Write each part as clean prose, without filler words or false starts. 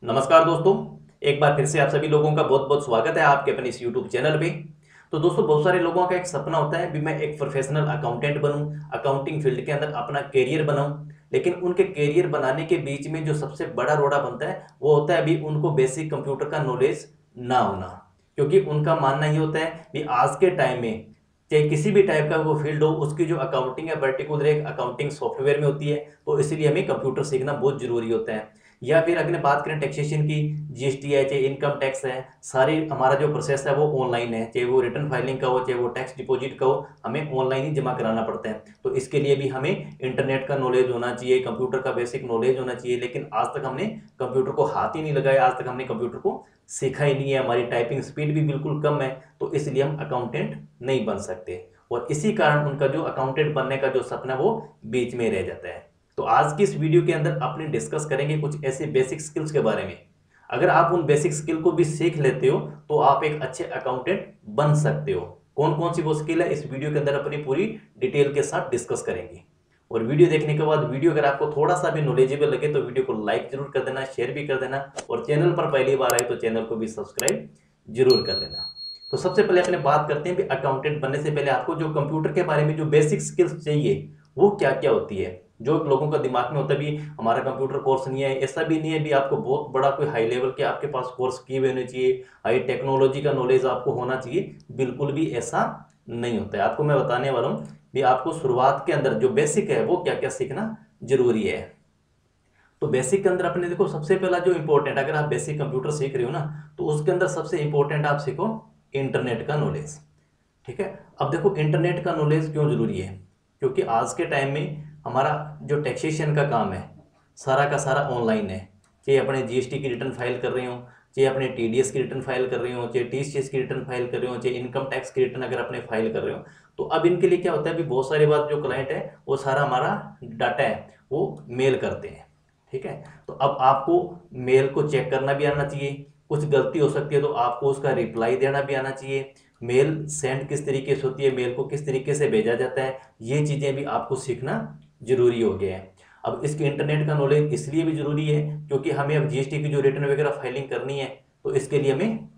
नमस्कार दोस्तों। एक बार फिर से आप सभी लोगों का बहुत बहुत स्वागत है आपके अपने इस यूट्यूब चैनल पे। तो दोस्तों, बहुत सारे लोगों का एक सपना होता है भी मैं एक प्रोफेशनल अकाउंटेंट बनूं, अकाउंटिंग फील्ड के अंदर अपना करियर बनाऊं। लेकिन उनके करियर बनाने के बीच में जो सबसे बड़ा रोड़ा बनता है वो होता है अभी उनको बेसिक कंप्यूटर का नॉलेज ना होना। क्योंकि उनका मानना ये होता है कि आज के टाइम में चाहे किसी भी टाइप का वो फील्ड हो, उसकी जो अकाउंटिंग है पर्टिकुलर एक अकाउंटिंग सॉफ्टवेयर में होती है, तो इसलिए हमें कंप्यूटर सीखना बहुत जरूरी होता है। या फिर अगर बात करें टैक्सेशन की, जीएसटी है चाहे इनकम टैक्स है, सारी हमारा जो प्रोसेस है वो ऑनलाइन है, चाहे वो रिटर्न फाइलिंग का हो चाहे वो टैक्स डिपॉजिट का हो, हमें ऑनलाइन ही जमा कराना पड़ता है। तो इसके लिए भी हमें इंटरनेट का नॉलेज होना चाहिए, कंप्यूटर का बेसिक नॉलेज होना चाहिए। लेकिन आज तक हमने कंप्यूटर को हाथ ही नहीं लगाया, आज तक हमने कंप्यूटर को सीखा ही नहीं है, हमारी टाइपिंग स्पीड भी बिल्कुल कम है, तो इसलिए हम अकाउंटेंट नहीं बन सकते। और इसी कारण उनका जो अकाउंटेंट बनने का जो सपना वो बीच में रह जाता है। तो आज की इस वीडियो के अंदर अपने डिस्कस करेंगे कुछ ऐसे बेसिक स्किल्स के बारे में। अगर आप उन बेसिक स्किल को भी सीख लेते हो तो आप एक अच्छे अकाउंटेंट बन सकते हो। कौन कौन सी वो स्किल है, इस वीडियो के अंदर अपनी पूरी डिटेल के साथ डिस्कस करेंगे। और वीडियो देखने के बाद वीडियो अगर आपको थोड़ा सा भी नॉलेजेबल लगे तो वीडियो को लाइक जरूर कर देना, शेयर भी कर देना, और चैनल पर पहली बार आए तो चैनल को भी सब्सक्राइब जरूर कर लेना। तो सबसे पहले अपने बात करते हैं भी अकाउंटेंट बनने से पहले आपको जो कंप्यूटर के बारे में जो बेसिक स्किल्स चाहिए वो क्या क्या होती है। जो लोगों का दिमाग में होता है भी हमारा कंप्यूटर कोर्स नहीं है, ऐसा भी नहीं है भी आपको बहुत बड़ा कोई हाई लेवल के आपके पास कोर्स किए हुए होने चाहिए, हाई टेक्नोलॉजी का नॉलेज आपको होना चाहिए। बिल्कुल भी ऐसा नहीं होता है। आपको मैं बताने वाला हूँ भी आपको शुरुआत के अंदर जो बेसिक है वो क्या क्या सीखना जरूरी है। तो बेसिक के अंदर अपने देखो, सबसे पहला जो इंपॉर्टेंट, अगर आप बेसिक कंप्यूटर सीख रहे हो ना तो उसके अंदर सबसे इंपॉर्टेंट आप सीखो इंटरनेट का नॉलेज। ठीक है। अब देखो, इंटरनेट का नॉलेज क्यों जरूरी है, क्योंकि आज के टाइम में हमारा जो टैक्सेशन का काम है सारा का सारा ऑनलाइन है। चाहे अपने जीएसटी की रिटर्न फाइल कर रहे हो, चाहे अपने टीडीएस की रिटर्न फाइल कर रहे हो, चाहे टीसीएस की रिटर्न फाइल कर रहे हो, चाहे इनकम टैक्स की रिटर्न अगर अपने फाइल कर रहे हो, तो अब इनके लिए क्या होता है, अभी बहुत सारी बात जो क्लाइंट है वो सारा हमारा डाटा है वो मेल करते हैं। ठीक है। तो अब आपको मेल को चेक करना भी आना चाहिए, कुछ गलती हो सकती है तो आपको उसका रिप्लाई देना भी आना चाहिए। मेल सेंड किस तरीके से होती है, मेल को किस तरीके से भेजा जाता है, ये चीज़ें भी आपको सीखना जरूरी हो गया है। अब इसके इंटरनेट का नॉलेज इसलिए भी जरूरी है क्योंकि हमें अब जीएसटी की जो रिटर्न वगैरह फाइलिंग करनी है तो इसके लिए हमें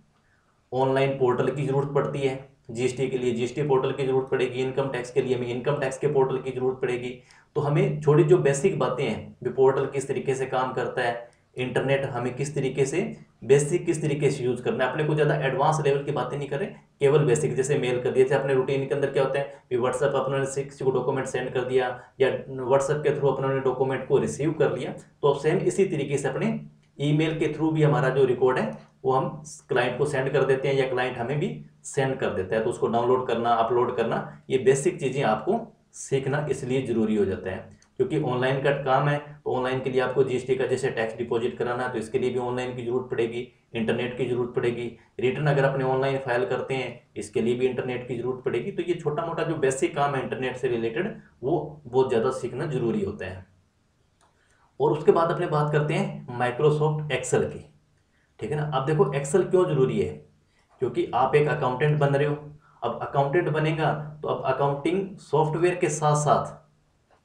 ऑनलाइन पोर्टल की जरूरत पड़ती है। जीएसटी के लिए जीएसटी पोर्टल की जरूरत पड़ेगी, इनकम टैक्स के लिए हमें इनकम टैक्स के पोर्टल की जरूरत पड़ेगी। तो हमें छोटी जो बेसिक बातें हैं भी पोर्टल किस तरीके से काम करता है, इंटरनेट हमें किस तरीके से बेसिक किस तरीके से यूज करना है, अपने को ज़्यादा एडवांस लेवल की बातें नहीं करें, केवल बेसिक जैसे मेल कर दिया। जैसे अपने रूटीन के अंदर क्या होता है कि व्हाट्सएप अपने से किसी को डॉक्यूमेंट सेंड कर दिया या व्हाट्सएप के थ्रू अपने डॉक्यूमेंट को रिसीव कर लिया, तो अब सेम इसी तरीके से अपने ईमेल के थ्रू भी हमारा जो रिकॉर्ड है वो हम क्लाइंट को सेंड कर देते हैं या क्लाइंट हमें भी सेंड कर देता है। तो उसको डाउनलोड करना, अपलोड करना, ये बेसिक चीज़ें आपको सीखना इसलिए ज़रूरी हो जाता है क्योंकि ऑनलाइन का काम है। तो ऑनलाइन के लिए आपको जीएसटी का जैसे टैक्स डिपॉजिट कराना है तो इसके लिए भी ऑनलाइन की जरूरत पड़ेगी, इंटरनेट की जरूरत पड़ेगी। रिटर्न अगर अपने ऑनलाइन फाइल करते हैं इसके लिए भी इंटरनेट की जरूरत पड़ेगी। तो ये छोटा मोटा जो बेसिक काम है इंटरनेट से रिलेटेड वो बहुत ज़्यादा सीखना जरूरी होता है। और उसके बाद अपने बात करते हैं माइक्रोसॉफ्ट एक्सेल की। ठीक है ना। अब देखो, एक्सेल क्यों जरूरी है, क्योंकि आप एक अकाउंटेंट बन रहे हो। अब अकाउंटेंट बनेगा तो अब अकाउंटिंग सॉफ्टवेयर के साथ साथ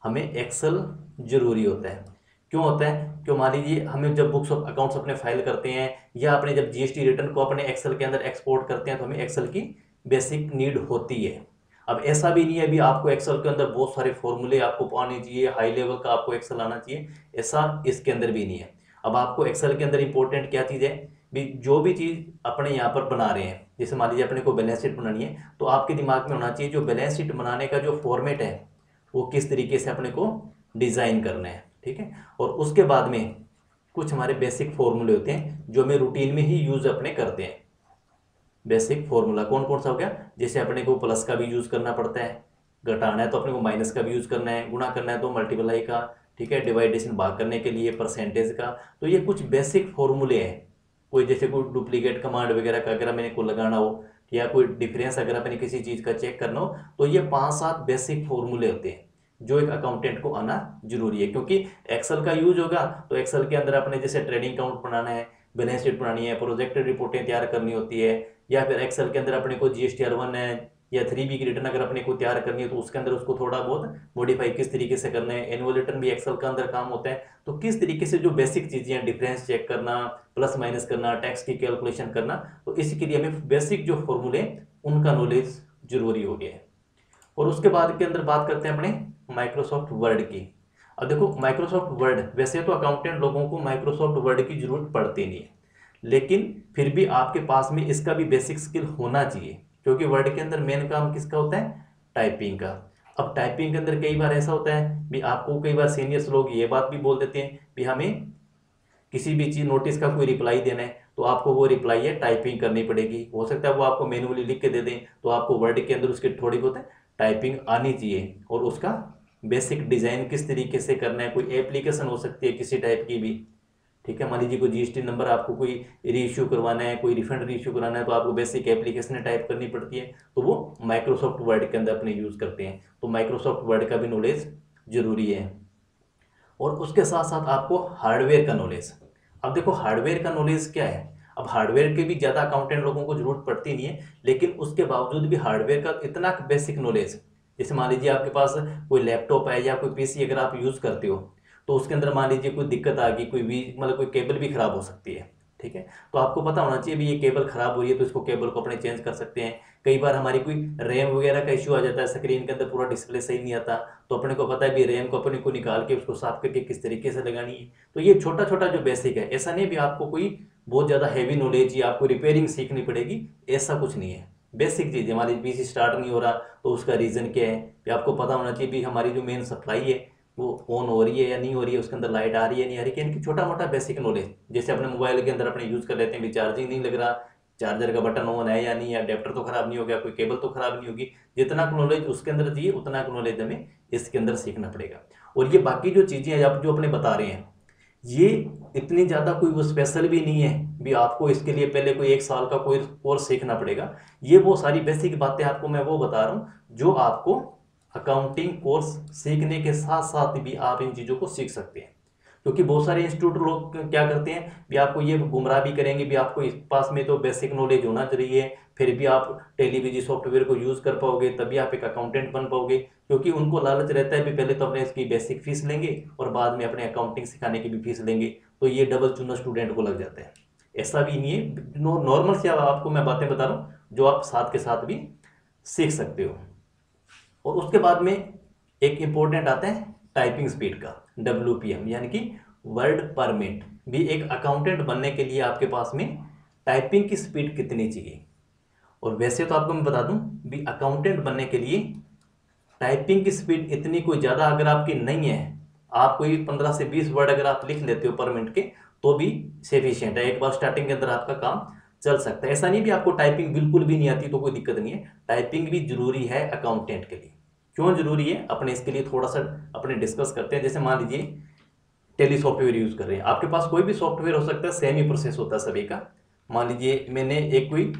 हमें एक्सेल जरूरी होता है। क्यों होता है, क्यों मान लीजिए हमें जब बुक्स ऑफ अकाउंट्स अपने फाइल करते हैं या अपने जब जीएसटी रिटर्न को अपने एक्सेल के अंदर एक्सपोर्ट करते हैं तो हमें एक्सेल की बेसिक नीड होती है। अब ऐसा भी नहीं है भी आपको एक्सेल के अंदर बहुत सारे फॉर्मूले आपको पाने चाहिए, हाई लेवल का आपको एक्सेल आना चाहिए, ऐसा इसके अंदर भी नहीं है। अब आपको एक्सेल के अंदर इंपॉर्टेंट क्या चीज़ है भी, जो भी चीज़ अपने यहाँ पर बना रहे हैं, जैसे मान लीजिए अपने को बैलेंस शीट बनानी है तो आपके दिमाग में होना चाहिए जो बैलेंस शीट बनाने का जो फॉर्मेट है वो किस तरीके से अपने को डिज़ाइन करना है। ठीक है। और उसके बाद में कुछ हमारे बेसिक फॉर्मूले होते हैं जो हमें रूटीन में ही यूज़ अपने करते हैं। बेसिक फॉर्मूला कौन कौन सा हो गया, जैसे अपने को प्लस का भी यूज़ करना पड़ता है, घटाना है तो अपने को माइनस का भी यूज़ करना है, गुणा करना है तो मल्टीप्लाई का, ठीक है, डिवाइडेशन भाग करने के लिए परसेंटेज का। तो ये कुछ बेसिक फॉर्मूले हैं। कोई जैसे कोई डुप्लीकेट कमांड वगैरह का अगर अपने को लगाना हो या कोई डिफरेंस अगर अपने किसी चीज़ का चेक करना हो तो ये 5-7 बेसिक फॉर्मूले होते हैं जो एक अकाउंटेंट को आना जरूरी है। क्योंकि एक्सेल का यूज होगा तो एक्सेल के अंदर अपने जैसे ट्रेडिंग अकाउंट बनाना है, बैलेंस शीट बनानी है, प्रोजेक्टेड रिपोर्टें तैयार करनी होती है, या फिर एक्सेल के अंदर अपने को जीएसटीआर 1 है, या 3B की रिटर्न अगर अपने को तैयार करनी है तो उसके अंदर उसको थोड़ा बहुत मॉडिफाई किस तरीके से करना है। एनुअल रिटर्न भी एक्सेल का अंदर काम होता है। तो किस तरीके से जो बेसिक चीज़ें हैं, डिफरेंस चेक करना, प्लस माइनस करना, टैक्स की कैलकुलेशन करना, तो इसी के लिए हमें बेसिक जो फॉर्मूले उनका नॉलेज जरूरी हो गया है। और उसके बाद के अंदर बात करते हैं अपने माइक्रोसॉफ्ट वर्ड की। अब देखो माइक्रोसॉफ्ट वर्ड, वैसे तो अकाउंटेंट लोगों को माइक्रोसॉफ्ट वर्ड की जरूरत पड़ती नहीं है, लेकिन फिर भी आपके पास में इसका भी बेसिक स्किल होना चाहिए, क्योंकि वर्ड के अंदर मेन काम किसका होता है, टाइपिंग का। अब टाइपिंग के अंदर कई बार ऐसा होता है भी आपको कई बार सीनियर्स लोग ये बात भी बोल देते हैं भी हमें किसी भी चीज नोटिस का कोई रिप्लाई देना है तो आपको वो रिप्लाई है टाइपिंग करनी पड़ेगी। हो सकता है वो आपको मैन्युअली लिख के दे दें, तो आपको वर्ड के अंदर उसकी थोड़ी बहुत टाइपिंग आनी चाहिए और उसका बेसिक डिजाइन किस तरीके से करना है। कोई एप्लीकेशन हो सकती है किसी टाइप की भी, ठीक है। मान लीजिए कोई जीएसटी नंबर आपको कोई री इश्यू करवाना है, कोई रिफंड री इश्यू कराना है, तो आपको बेसिक एप्लीकेशन टाइप करनी पड़ती है, तो वो माइक्रोसॉफ्ट वर्ड के अंदर अपने यूज़ करते हैं। तो माइक्रोसॉफ्ट वर्ड का भी नॉलेज जरूरी है। और उसके साथ साथ आपको हार्डवेयर का नॉलेज। अब देखो हार्डवेयर का नॉलेज क्या है, अब हार्डवेयर के भी ज़्यादा अकाउंटेंट लोगों को जरूरत पड़ती नहीं है, लेकिन उसके बावजूद भी हार्डवेयर का इतना बेसिक नॉलेज, जैसे मान लीजिए आपके पास कोई लैपटॉप है या कोई पीसी अगर आप यूज़ करते हो, तो उसके अंदर मान लीजिए कोई दिक्कत आ गई, कोई भी मतलब कोई केबल भी खराब हो सकती है, ठीक है। तो आपको पता होना चाहिए भी ये केबल खराब हो रही है, तो इसको केबल को अपने चेंज कर सकते हैं। कई बार हमारी कोई रैम वगैरह का इश्यू आ जाता है, स्क्रीन के अंदर पूरा डिस्प्ले सही नहीं आता, तो अपने को पता है भी रैम को अपने को निकाल के उसको साफ करके किस तरीके से लगानी है। तो ये छोटा छोटा जो बेसिक है, ऐसा नहीं भी आपको कोई बहुत ज़्यादा हैवी नॉलेज या आपको रिपेयरिंग सीखनी पड़ेगी, ऐसा कुछ नहीं है। बेसिक चीज़, हमारी पीसी स्टार्ट नहीं हो रहा तो उसका रीज़न क्या है, कि आपको पता होना चाहिए भी हमारी जो मेन सप्लाई है वो ऑन हो रही है या नहीं हो रही है, उसके अंदर लाइट आ रही है नहीं आ रही है, इनकी छोटा मोटा बेसिक नॉलेज। जैसे अपने मोबाइल के अंदर अपने यूज़ कर लेते हैं भी चार्जिंग नहीं लग रहा, चार्जर का बटन ऑन है या नहीं, या अडेप्टर तो खराब नहीं हो गया, कोई केबल तो खराब नहीं होगी। जितना नॉलेज उसके अंदर चाहिए उतना नॉलेज हमें इसके अंदर सीखना पड़ेगा। और ये बाकी जो चीज़ें हैं आप जो अपने बता रहे हैं, ये इतनी ज़्यादा कोई वो स्पेशल भी नहीं है भी आपको इसके लिए पहले कोई 1 साल का कोई कोर्स सीखना पड़ेगा। ये वो सारी बेसिक बातें आपको मैं वो बता रहा हूँ जो आपको अकाउंटिंग कोर्स सीखने के साथ साथ भी आप इन चीज़ों को सीख सकते हैं। क्योंकि बहुत सारे इंस्टीट्यूट लोग क्या करते हैं भी आपको ये गुमराह भी करेंगे भी आपको इस पास में तो बेसिक नॉलेज होना चाहिए, फिर भी आप टेलीविजन सॉफ्टवेयर को यूज़ कर पाओगे, तभी आप एक अकाउंटेंट बन पाओगे। क्योंकि उनको लालच रहता है भी पहले तो अपने इसकी बेसिक फीस लेंगे और बाद में अपने अकाउंटिंग सिखाने की भी फीस लेंगे, तो ये डबल चूना स्टूडेंट को लग जाता है। ऐसा भी नहीं है, नॉर्मल से आपको मैं बातें बता रहा हूँ जो आप साथ के साथ भी सीख सकते हो। और उसके बाद में एक इम्पोर्टेंट आता है टाइपिंग स्पीड का, WPM यानी कि वर्ड पर मिनट। भी एक अकाउंटेंट बनने के लिए आपके पास में टाइपिंग की स्पीड कितनी चाहिए। और वैसे तो आपको मैं बता दूं भी अकाउंटेंट बनने के लिए टाइपिंग की स्पीड इतनी कोई ज़्यादा अगर आपकी नहीं है, आप कोई 15 से 20 वर्ड अगर आप लिख लेते हो पर मिनट के तो भी सफिशिएंट है, एक बार स्टार्टिंग के अंदर आपका काम चल सकता है। ऐसा नहीं भी आपको टाइपिंग बिल्कुल भी नहीं आती तो कोई दिक्कत नहीं है, टाइपिंग भी जरूरी है अकाउंटेंट के लिए। क्यों जरूरी है अपने इसके लिए थोड़ा सा अपने डिस्कस करते हैं। जैसे मान लीजिए टेली सॉफ्टवेयर यूज़ कर रहे हैं, आपके पास कोई भी सॉफ्टवेयर हो सकता है, सेम ही प्रोसेस होता है सभी का। मान लीजिए मैंने एक कोई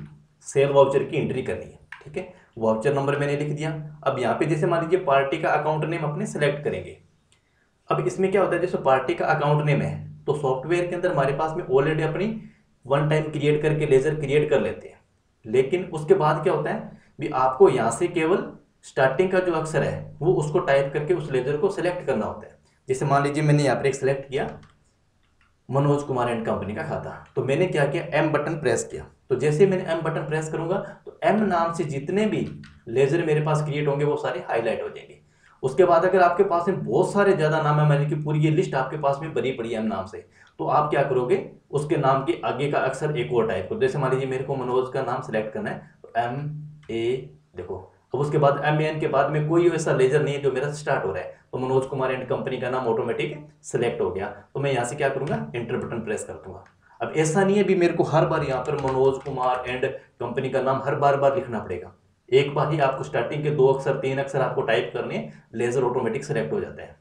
सेल वाउचर की एंट्री करनी है, ठीक है, वाउचर नंबर मैंने लिख दिया। अब यहाँ पे जैसे मान लीजिए पार्टी का अकाउंट नेम अपने सेलेक्ट करेंगे। अब इसमें क्या होता है, जैसे पार्टी का अकाउंट नेम है तो सॉफ्टवेयर के अंदर हमारे पास में ऑलरेडी अपनी वन टाइम क्रिएट करके लेजर क्रिएट कर लेते हैं। लेकिन उसके बाद क्या होता है भी आपको यहाँ से केवल स्टार्टिंग का जो अक्षर है वो उसको टाइप करके उस लेजर को सिलेक्ट करना होता है। जैसे मान लीजिए मैंने यहाँ पर एक सिलेक्ट किया मनोज कुमार एंड कंपनी का खाता, तो मैंने क्या किया, M बटन प्रेस किया। तो जैसे मैंने M बटन प्रेस करूंगा तो M नाम से जितने भी लेजर मेरे पास क्रिएट होंगे वो सारे हाईलाइट हो जाएंगे। उसके बाद अगर आपके पास में बहुत सारे ज़्यादा नाम है, मान लीजिए पूरी ये लिस्ट आपके पास में भरी पड़ी है M नाम से, तो आप क्या करोगे, उसके नाम के आगे का अक्षर एक और टाइप करो। जैसे मान लीजिए मेरे को मनोज का नाम सेलेक्ट करना है तो MA देखो, अब उसके बाद MAN के बाद में कोई ऐसा लेजर नहीं है जो मेरा स्टार्ट हो रहा है, तो मनोज कुमार एंड कंपनी का नाम ऑटोमेटिक सेलेक्ट हो गया। तो मैं यहाँ से क्या करूँगा, एंटर बटन प्रेस कर दूंगा। अब ऐसा नहीं है भी मेरे को हर बार यहाँ पर मनोज कुमार एंड कंपनी का नाम हर बार लिखना पड़ेगा, एक बार ही आपको स्टार्टिंग के 2 अक्षर 3 अक्षर आपको टाइप करने, लेजर ऑटोमेटिक सेलेक्ट हो जाता है।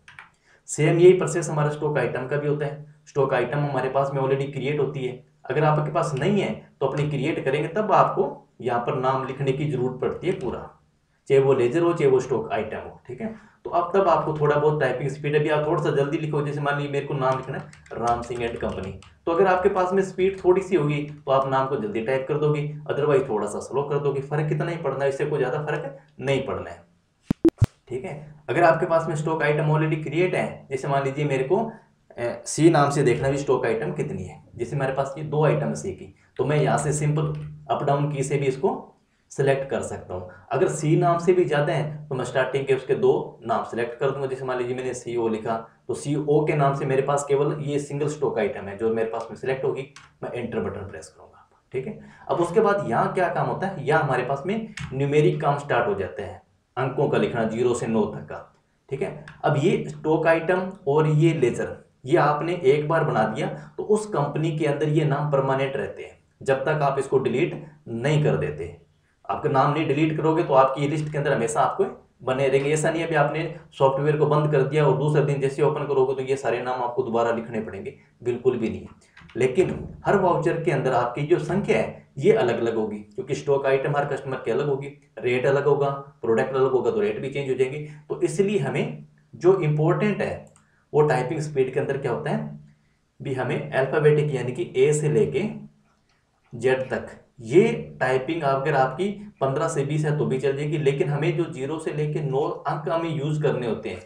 सेम यही प्रोसेस हमारा स्टॉक आइटम का भी होता है। स्टॉक आइटम हमारे पास में ऑलरेडी क्रिएट होती है, अगर आपके पास नहीं है तो अपनी क्रिएट करेंगे तब आपको यहाँ पर नाम लिखने की जरूरत पड़ती है पूरा, चाहे वो लेजर हो चाहे वो स्टॉक आइटम हो, ठीक है। तो अब तब आपको थोड़ा बहुत टाइपिंग स्पीड, अभी आप थोड़ा सा जल्दी लिखो, जैसे मान लीजिए मेरे को नाम लिखना है राम सिंह एंड कंपनी, तो अगर आपके पास में स्पीड थोड़ी सी होगी तो आप नाम को जल्दी टाइप कर दोगे, अदरवाइज थोड़ा सा स्लो कर दोगे। फर्क कितना ही पड़ना है, इससे कोई ज्यादा फर्क नहीं पड़ना है। ठीक है, अगर आपके पास में स्टॉक आइटम ऑलरेडी क्रिएट है, जैसे मान लीजिए मेरे को सी नाम से देखना भी स्टॉक आइटम कितनी है, जैसे मेरे पास ये 2 आइटम है सी की, तो मैं यहाँ से सिंपल अप डाउन की से भी इसको सिलेक्ट कर सकता हूँ। अगर सी नाम से भी ज़्यादा है तो मैं स्टार्टिंग के उसके 2 नाम सिलेक्ट कर दूंगा। जैसे मान लीजिए मैंने सी ओ लिखा, तो सी ओ के नाम से मेरे पास केवल ये सिंगल स्टॉक आइटम है जो मेरे पास में सिलेक्ट होगी, मैं एंटर बटन प्रेस करूंगा। ठीक है, अब उसके बाद यहाँ क्या काम होता है, यहाँ हमारे पास में न्यूमेरिक काम स्टार्ट हो जाते हैं, अंकों का लिखना 0 से 9 तक का। ठीक है, अब ये स्टॉक आइटम और ये लेजर, ये आपने एक बार बना दिया तो उस कंपनी के अंदर ये नाम परमानेंट रहते हैं जब तक आप इसको डिलीट नहीं कर देते। आपका नाम नहीं डिलीट करोगे तो आपकी लिस्ट के अंदर हमेशा आपको बने रहेंगे। ऐसा नहीं है अभी आपने सॉफ्टवेयर को बंद कर दिया और दूसरे दिन जैसे ओपन करोगे तो ये सारे नाम आपको दोबारा लिखने पड़ेंगे, बिल्कुल भी नहीं। लेकिन हर वाउचर के अंदर आपकी जो संख्या है ये अलग अलग होगी, क्योंकि स्टॉक आइटम हर कस्टमर की अलग होगी, रेट अलग होगा, प्रोडक्ट अलग होगा तो रेट भी चेंज हो जाएंगे। तो इसलिए हमें जो इंपॉर्टेंट है वो टाइपिंग स्पीड के अंदर क्या होता है भी, हमें अल्फाबेटिक यानी कि ए से लेके जेड तक ये टाइपिंग अगर आपकी 15 से 20 है तो भी चल जाएगी, लेकिन हमें जो 0 से लेके 9 अंक हमें यूज करने होते हैं।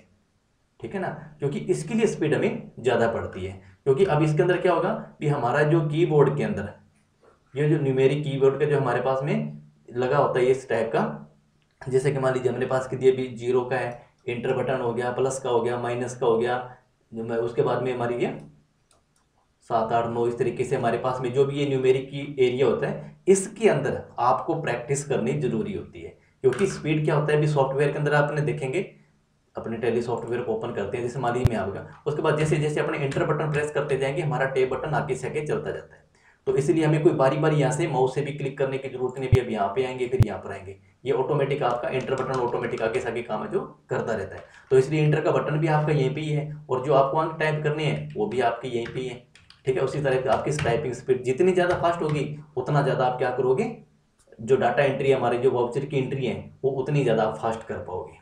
ठीक है ना, क्योंकि इसके लिए स्पीड हमें ज्यादा पड़ती है। क्योंकि अब इसके अंदर क्या होगा कि हमारा जो कीबोर्ड के अंदर ये जो न्यूमेरिक कीबोर्ड का जो हमारे पास में लगा होता है इस टाइप का, जैसे कि मान लीजिए हमारे पास दिए भी 0 का है, इंटर बटन हो गया, प्लस का हो गया, माइनस का हो गया, उसके बाद में हमारी ये 7, 8, 9 इस तरीके से हमारे पास में जो भी ये न्यूमेरिक की एरिया होता है, इसके अंदर आपको प्रैक्टिस करनी जरूरी होती है। क्योंकि स्पीड क्या होता है अभी सॉफ्टवेयर के अंदर आपने देखेंगे, अपने टैली सॉफ्टवेयर को ओपन करते हैं, जैसे मान लीजिए मैं आऊँगा, उसके बाद जैसे जैसे अपने इंटर बटन प्रेस करते जाएंगे हमारा टैब बटन आगे से आगे चलता जाता है। तो इसलिए हमें कोई बारी बारी यहाँ से माउस से भी क्लिक करने की जरूरत नहीं, भी अब यहाँ पे आएंगे फिर यहाँ पर आएंगे, ये ऑटोमेटिक आपका इंटर बटन ऑटोमेटिक आगे से आगे काम है जो करता रहता है। तो इसलिए इंटर का बटन भी आपका यहीं पे ही है और जो आपको अंक टाइप करने हैं वो भी आपके यहीं पे ही है। ठीक है, उसी तरह आपकी टाइपिंग स्पीड जितनी ज़्यादा फास्ट होगी उतना ज़्यादा आप क्या करोगे, जो डाटा एंट्री हमारे जो वाउचर की एंट्री है वो उतनी ज़्यादा आप फास्ट कर पाओगे।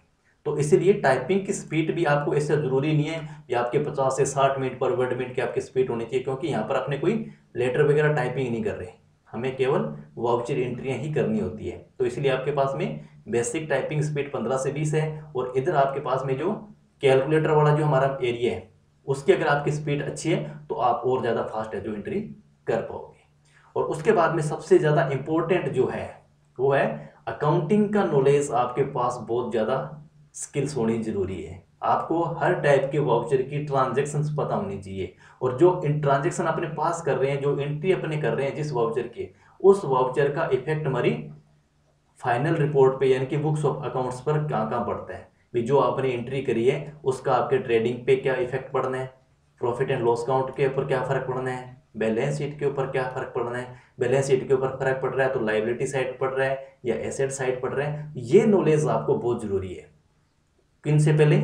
तो इसीलिए टाइपिंग की स्पीड भी आपको ऐसा जरूरी नहीं है कि आपके 50 से 60 मिनट पर वर्ड मिनट की आपकी स्पीड होनी चाहिए, क्योंकि यहाँ पर अपने कोई लेटर वगैरह टाइपिंग नहीं कर रहे, हमें केवल वाउचर एंट्रियाँ ही करनी होती है। तो इसलिए आपके पास में बेसिक टाइपिंग स्पीड 15 से 20 है, और इधर आपके पास में जो कैलकुलेटर वाला जो हमारा एरिया है उसकी अगर आपकी स्पीड अच्छी है तो आप और ज़्यादा फास्ट है जो एंट्री कर पाओगे। और उसके बाद में सबसे ज़्यादा इंपॉर्टेंट जो है वो है अकाउंटिंग का नॉलेज, आपके पास बहुत ज़्यादा स्किल्स होनी जरूरी है। आपको हर टाइप के वाउचर की ट्रांजैक्शंस पता होनी चाहिए, और जो ट्रांजैक्शन अपने पास कर रहे हैं, जो एंट्री अपने कर रहे हैं जिस वाउचर के, उस वाउचर का इफेक्ट हमारी फाइनल रिपोर्ट पे यानी कि बुक्स ऑफ अकाउंट्स पर कहाँ कहाँ पड़ता है भी, जो आपने एंट्री करी है उसका आपके ट्रेडिंग पे क्या इफेक्ट पड़ना है, प्रॉफिट एंड लॉस अकाउंट के ऊपर क्या फर्क पड़ना है, बैलेंस शीट के ऊपर क्या फर्क पड़ना है, बैलेंस शीट के ऊपर फर्क पड़ रहा है तो लायबिलिटी साइड पड़ रहा है या एसेट साइड पड़ रहा है। ये नॉलेज आपको बहुत जरूरी है, किन से पहले,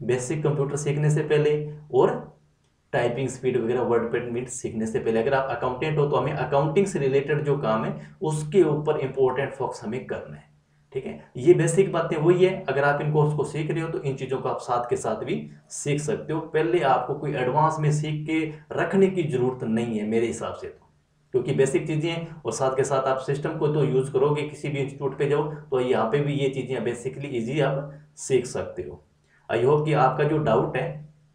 बेसिक कंप्यूटर सीखने से पहले और टाइपिंग स्पीड वगैरह वर्ड पेमेंट सीखने से पहले। अगर आप अकाउंटेंट हो तो हमें अकाउंटिंग से रिलेटेड जो काम है उसके ऊपर इंपॉर्टेंट फोकस हमें करना है। ठीक है, ये बेसिक बातें वही है, अगर आप इनको उसको सीख रहे हो तो इन चीज़ों को आप साथ के साथ भी सीख सकते हो। पहले आपको कोई एडवांस में सीख के रखने की जरूरत नहीं है मेरे हिसाब से, तो क्योंकि बेसिक चीज़ें हैं और साथ के साथ आप सिस्टम को तो यूज़ करोगे, किसी भी इंस्टीट्यूट पे जाओ तो यहाँ पे भी ये चीज़ें बेसिकली ईजी आप सीख सकते हो। आई होप कि आपका जो डाउट है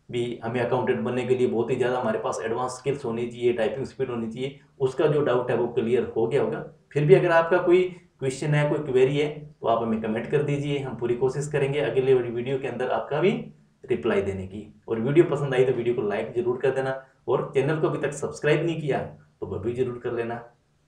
भी हमें अकाउंटेंट बनने के लिए बहुत ही ज़्यादा हमारे पास एडवांस स्किल्स होनी चाहिए, टाइपिंग स्पीड होनी चाहिए, उसका जो डाउट है वो क्लियर हो गया होगा। फिर भी अगर आपका कोई क्वेश्चन है, कोई क्वेरी है तो आप हमें कमेंट कर दीजिए, हम पूरी कोशिश करेंगे अगले वीडियो के अंदर आपका भी रिप्लाई देने की। और वीडियो पसंद आई तो वीडियो को लाइक जरूर कर देना, और चैनल को अभी तक सब्सक्राइब नहीं किया तो वह भी जरूर कर लेना।